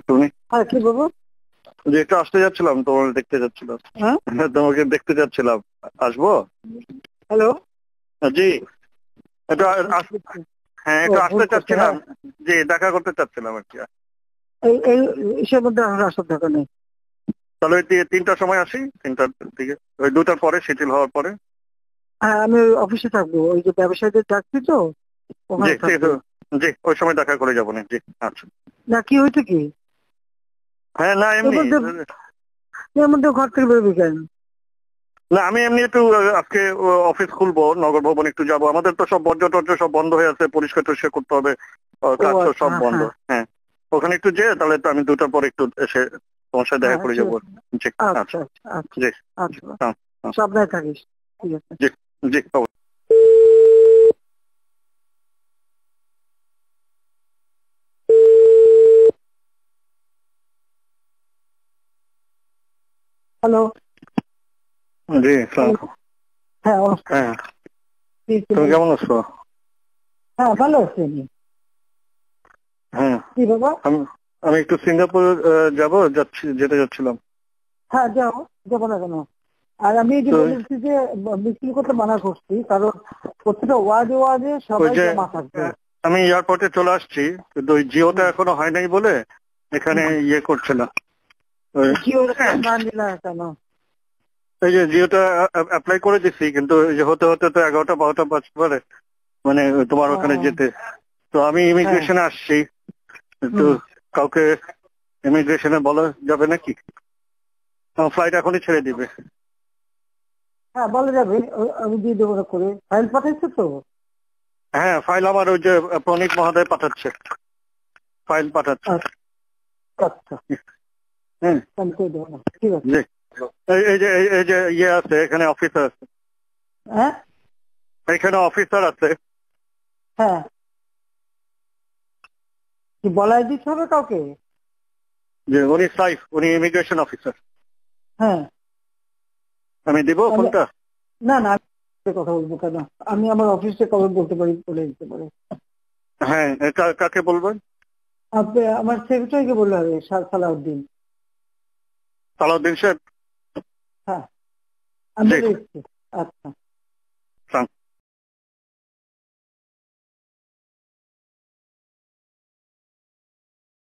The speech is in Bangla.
তুমি হ্যাঁ কি বলবো? যে একটু আসতে যাচ্ছিলাম, তোমার দেখতে যাচ্ছিলাম। হ্যাঁ তোমাকে দেখতে যাচ্ছিলাম, আসবো? হ্যালো। জি, একটু হ্যাঁ ও একটু ভুল আসতে করছে, চাচ্ছিলাম। হ্যাঁ। জি, দেখা করতে চাচ্ছিলাম আর কি। এই এই ইসের মধ্যে আমার আসার দরকার নেই। তাহলে ওই 3টার সময় আসি, 3টার দিকে, ওই 2টার পরে, শিথিল হওয়ার পরে। হ্যাঁ আমি ওই অফিসে থাকবো, ওই যে ব্যবসায়ীদের ডাকছি তো, জি ওখানে ঠিক থাকবো। আছে। জি, ওই সময় দেখা করে যাবো না। জি আচ্ছা। না কি হয়েছে কি? হ্যাঁ না এর এমনি, মধ্যে এর মধ্যে ঘর থেকে বেরোবি কেন? না আমি এমনি একটু আজকে অফিস খুলবো, নগর ভবন একটু যাব। আমাদের তো সব বর্জ্য টর্জ্য সব বন্ধ হয়ে আছে, পরিষ্কার টরিষ্কার করতে হবে, ও কাজ তো আচ্ছা, সব বন্ধ। হ্যাঁ হ্যাঁ, ওখানে একটু যেয়ে তাহলে তো আমি 2টার পরে একটু এসে তোমার সাথে দেখা হ্যাঁ করে ঠিক যাবো। আছে। জি আচ্ছা আচ্ছা। আচ্ছা আচ্ছা জি জি, আচ্ছা। হ্যাঁ হ্যাঁ, সাবধানে থাকিস। ঠিক আছে। জি জি অবশ্যই। হ্যালো। জি আসসালামু আলাইকুম। হ্যাঁ নমস্কার। হ্যাঁ, কি তুমি কেমন আছো? হ্যাঁ ভালো আছি আমি। হ্যাঁ, কি বাবা? আমি আমি একটু সিঙ্গাপুর যেতে যাচ্ছিলাম। হ্যাঁ যাও, যাবো না কেন? আর আমি এই যে তো বলেছি যে মিছিল করতে মানা করছি, কারণ প্রত্যেকটা ওয়ার্ডে ওয়ার্ডে ওই সবাই যে জমা থাকবে। আমি এয়ারপোর্টে চলে আসছি, কিন্তু ওই জিওটা এখনো হয় নাই বলে এখানে ইয়ে করছে না। ওই কি ওরা না নিলা কেন? এই যে জিওটা অ্যাপ্লাই করে দিচ্ছি, কিন্তু এই যে হতে হতে তো 11টা 12টা বাজতে পারে, মানে তোমার ও, ওখানে যেতে। তো আমি হ্যাঁ। ইমিগ্রেশনে আসছি, একটু হুম। কাউকে ইমিগ্রেশনে বলা যাবে নাকি? ফ্লাইট এখনই ছেড়ে দিবে। হ্যাঁ বলা যাবে, আমি দিয়ে দেবো না করে। ফাইল পাঠাইছো তো? হ্যাঁ, ফাইল আমার ওই যে প্রণীত মহোদয় পাঠাচ্ছে, ফাইল পাঠাচ্ছে। আচ্ছা আচ্ছা, হ্যাঁ আমি করে দেবো না, ঠিক আছে। জি, এই যে ইয়ে আছে এখানে, অফিসার আছে, হ্যাঁ এখানে অফিসার আছে। হ্যাঁ, কি বলাই দিতে হবে কাউকে? যে উনি সাইফ, উনি ইমিগ্রেশন অফিসার। হ্যাঁ আমি দিব তাহলে, ফোনটা? না না আমি কথা বলবো কেন? আমি আমার অফিসে কবে বলতে পারি, বলে দিতে পারি। হ্যাঁ, কাকে বলবেন? আপনি আমার সেক্রেটারিকে বললে হবে, সালাউদ্দিন। সালাউদ্দিন সাহেব। হ্যাঁ আমি জি বলে দিচ্ছি। আচ্ছা।